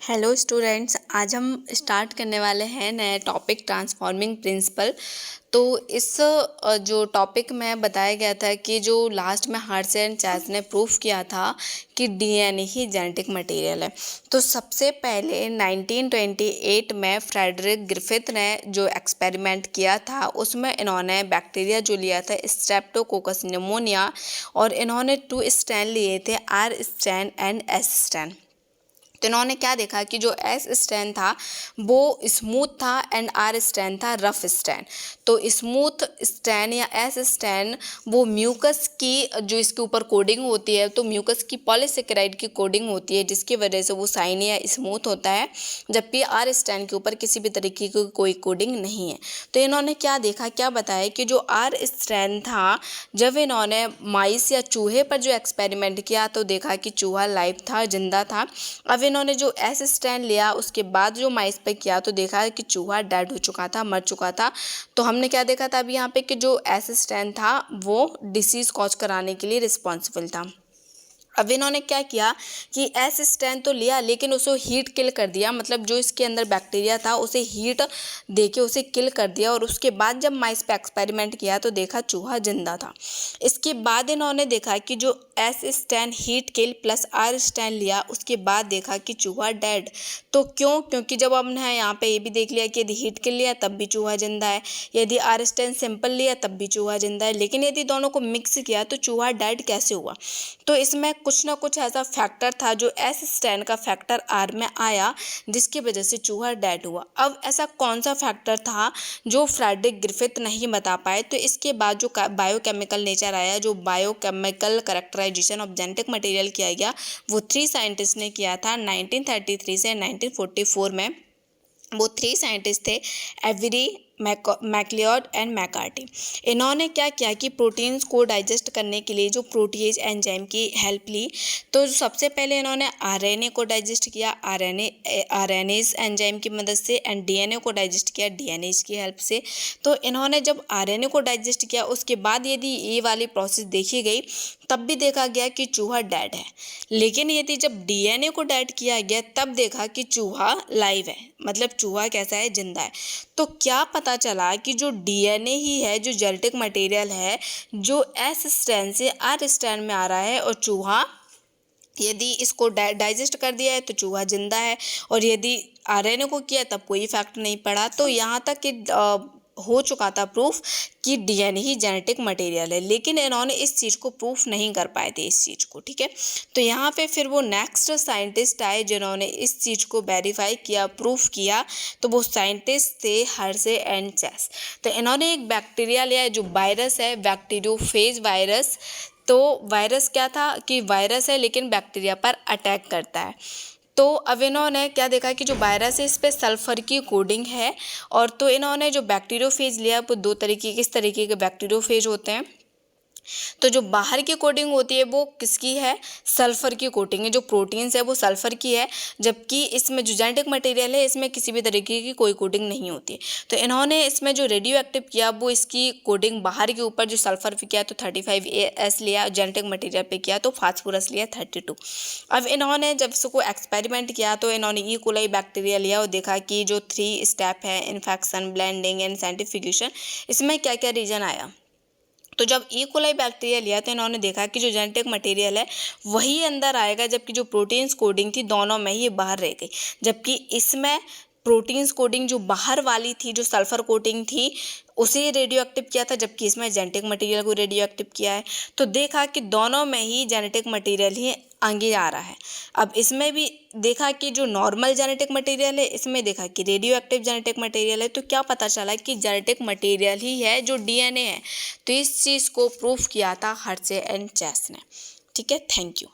Hello students, आज हम start करने वाले हैं नया टॉपिक ट्रांसफॉर्मिंग प्रिंसिपल। तो इस जो टॉपिक में बताया गया था कि जो लास्ट में हार्से एंड चैस ने प्रूफ किया था कि डीएनए ही जेनेटिक मटेरियल है। तो सबसे पहले 1928 में फ्रेडरिक ग्रिफिथ ने जो एक्सपेरिमेंट किया था उसमें इन्होंने बैक्टीरिया जो लिया था स्ट्रेप्टोकोकस निमोनिया, और इन्होंने 2 स्ट्रैंड लिए थे, R strand and S strand. तो इन्होंने क्या देखा कि जो एस स्ट्रैंड था वो स्मूथ था एंड आर स्ट्रैंड था रफ स्ट्रैंड। तो स्मूथ स्ट्रैंड या एस स्ट्रैंड वो म्यूकस की जो इसके ऊपर कोडिंग होती है, तो म्यूकस की पॉलीसेकेराइड की कोडिंग होती है जिसकी वजह से वो शाइनी या स्मूथ होता है, जबकि आर स्ट्रैंड के ऊपर किसी भी तरीके की कोई कोडिंग नहीं है। तो इन्होंने क्या देखा, क्या बताया कि जो आर स्ट्रैंड था, जब इन्होंने माइस या चूहे पर जो एक्सपेरिमेंट किया तो देखा कि चूहा लाइव था, जिंदा था। अब इन्होंने जो एस स्ट्रैंड लिया उसके बाद जो माइस पे किया तो देखा कि चूहा डेड हो चुका था, मर चुका था। तो हमने क्या देखा था अभी यहाँ पे कि जो एस स्ट्रैंड था वो डिसीज कॉज कराने के लिए रिस्पॉन्सिबल था। अब इन्होंने क्या किया कि एस स्ट्रैंड तो लिया लेकिन उसे हीट किल कर दिया, मतलब जो इसके अंदर बैक्टीरिया था उसे हीट देके उसे किल कर दिया, और उसके बाद जब माइस पे एक्सपेरिमेंट किया तो देखा चूहा जिंदा था। इसके बाद इन्होंने देखा कि जो S strand heat kill plus R strand लिया उसके बाद देखा कि चूहा डेड। तो क्योंकि जब हमने यहाँ पे ये भी देख लिया कि यदि हीट किल लिया तब भी चूहा जिंदा है, यदि आर स्ट्रैंड सिंपल लिया तब भी चूहा जिंदा है, लेकिन यदि दोनों को मिक्स किया तो चूहा डेड कैसे हुआ। तो इसमें कुछ ना कुछ ऐसा फैक्टर था जो एस स्ट्रैंड का फैक्टर आर में आया जिसकी वजह से चूहा डेड हुआ। अब ऐसा कौन सा फैक्टर था जो फ्रेडरिक ग्रिफिथ नहीं बता पाए, तो इसके बाद जो बायोकेमिकल नेचर आया, जो biochemical characterisation of genetic material किया गया, वो 3 साइंटिस्ट ने किया था 1933 से 1944 में। वो 3 साइंटिस्ट थे, एवरी, मैक्लियोड एंड मैकार्टी। इन्होंने क्या किया कि प्रोटीन्स को डाइजेस्ट करने के लिए जो प्रोटीएज एंजाइम की हेल्प ली। तो सबसे पहले इन्होंने आरएनए को डाइजेस्ट किया, आरएनएज एंजाइम की मदद से, एंड डीएनए को डाइजेस्ट किया डीएनएज की हेल्प से। तो इन्होंने जब आरएनए को डाइजेस्ट किया उसके बाद यदि ये वाली प्रोसेस देखी गई तब भी देखा गया कि चूहा डेड है, लेकिन यदि जब डीएनए को डेड किया गया तब देखा कि चूहा लाइव है, मतलब चूहा कैसा है, जिंदा है। तो क्या पता चला कि जो डीएनए ही है जो जेनेटिक मटेरियल है जो एस स्ट्रैंड से आर स्ट्रैंड में आ रहा है, और चूहा यदि इसको डाइजेस्ट कर दिया है तो चूहा जिंदा है, और यदि आरएनए को किया तब कोई इफेक्ट नहीं पड़ा। तो यहाँ तक कि हो चुका था प्रूफ कि डीएनए ही जेनेटिक मटेरियल है, लेकिन इन्होंने इस चीज़ को प्रूफ नहीं कर पाए थे इस चीज़ को, ठीक है। तो यहाँ पे फिर वो नेक्स्ट साइंटिस्ट आए जिन्होंने इस चीज़ को वेरीफाई किया, प्रूफ किया। तो वो साइंटिस्ट थे हार्से एंड चैस। तो इन्होंने एक बैक्टीरिया लिया जो वायरस है, बैक्टीरियोफेज वायरस। तो वायरस क्या था कि वायरस है लेकिन बैक्टीरिया पर अटैक करता है। तो अब इन्होंने क्या देखा कि जो वायरस है इस पर सल्फर की कोडिंग है, और तो इन्होंने जो बैक्टीरियोफेज लिया वो 2 तरीके किस तरीके के बैक्टीरियोफेज होते हैं। तो जो बाहर की कोटिंग होती है वो किसकी है, सल्फर की कोटिंग है, जो प्रोटीन्स है वो सल्फर की है, जबकि इसमें जो जेनेटिक मटेरियल है इसमें किसी भी तरीके की कोई कोटिंग नहीं होती। तो इन्होंने इसमें जो रेडियो एक्टिव किया वो इसकी कोडिंग बाहर के ऊपर जो सल्फर पे किया तो 35S लिया, जेनेटिक मटेरियल पे किया तो फास्फोरस लिया 32। अब इन्होंने जब इसको एक्सपेरिमेंट किया तो इन्होंने ई कोलाई बैक्टीरिया लिया और देखा कि जो 3 स्टेप है, इन्फेक्शन, ब्लेंडिंग एंड साइंटिफिकेशन, इसमें क्या क्या रीजन आया। तो जब ई कोलाई बैक्टीरिया लिया तो इन्होंने देखा कि जो जेनेटिक मटेरियल है वही अंदर आएगा, जबकि जो प्रोटीन्स कोडिंग थी दोनों में ही बाहर रह गई। जबकि इसमें प्रोटीन्स कोडिंग जो बाहर वाली थी, जो सल्फर कोटिंग थी, उसे रेडियो एक्टिव किया था, जबकि इसमें जेनेटिक मटेरियल को रेडियो एक्टिव किया है। तो देखा कि दोनों में ही जेनेटिक मटेरियल ही आगे आ रहा है। अब इसमें भी देखा कि जो नॉर्मल जेनेटिक मटेरियल है, इसमें देखा कि रेडियो एक्टिव जेनेटिक मटेरियल है। तो क्या पता चला कि जेनेटिक मटेरियल ही है जो डीएनए है। तो इस चीज़ को प्रूफ किया था हार्से एंड चैस ने, ठीक है। Thank you.